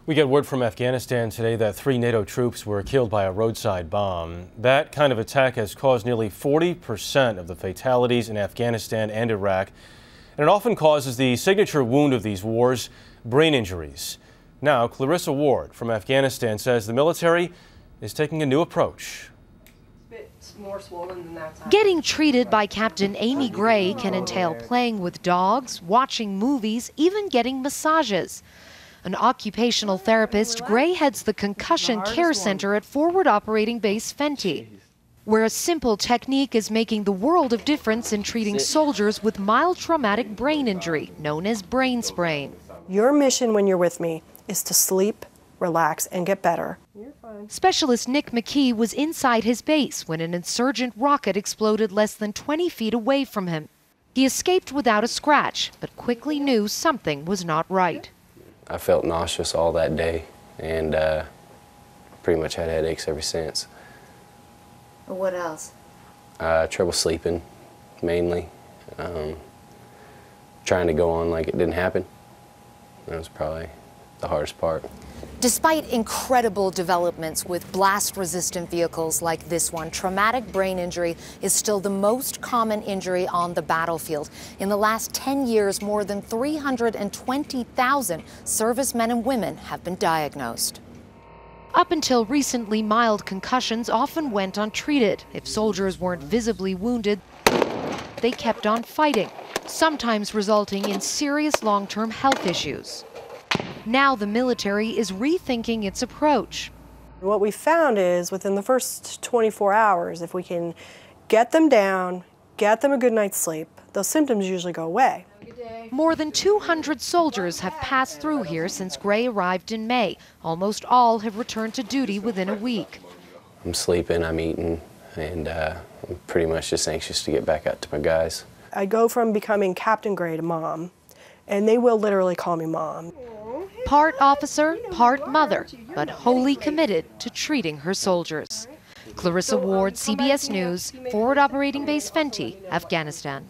We get word from Afghanistan today that 3 NATO troops were killed by a roadside bomb. That kind of attack has caused nearly 40% of the fatalities in Afghanistan and Iraq, and it often causes the signature wound of these wars, brain injuries. Now, Clarissa Ward from Afghanistan says the military is taking a new approach. More swollen than that. Getting treated by Captain Amy Gray can entail playing with dogs, watching movies, even getting massages. An occupational therapist, Gray heads the Concussion Care Center at Forward Operating Base Fenti, where a simple technique is making the world of difference in treating soldiers with mild traumatic brain injury, known as brain sprain. Your mission when you're with me is to sleep, relax, and get better. Specialist Nick McKee was inside his base when an insurgent rocket exploded less than 20 feet away from him. He escaped without a scratch, but quickly knew something was not right. I felt nauseous all that day and pretty much had headaches ever since. What else? Trouble sleeping, mainly. Trying to go on like it didn't happen. That was probably the hardest part. Despite incredible developments with blast-resistant vehicles like this one, traumatic brain injury is still the most common injury on the battlefield. In the last 10 years, more than 320,000 servicemen and women have been diagnosed. Up until recently, mild concussions often went untreated. If soldiers weren't visibly wounded, they kept on fighting, sometimes resulting in serious long-term health issues. Now the military is rethinking its approach. What we found is within the first 24 hours, if we can get them down, get them a good night's sleep, those symptoms usually go away. More than 200 soldiers have passed through here since Gray arrived in May. Almost all have returned to duty within a week. I'm sleeping, I'm eating, and I'm pretty much just anxious to get back out to my guys. I go from becoming Captain Gray to Mom, and they will literally call me Mom. Part officer, part mother, but wholly committed to treating her soldiers. Clarissa Ward, CBS News, Forward Operating Base Fenti, Afghanistan.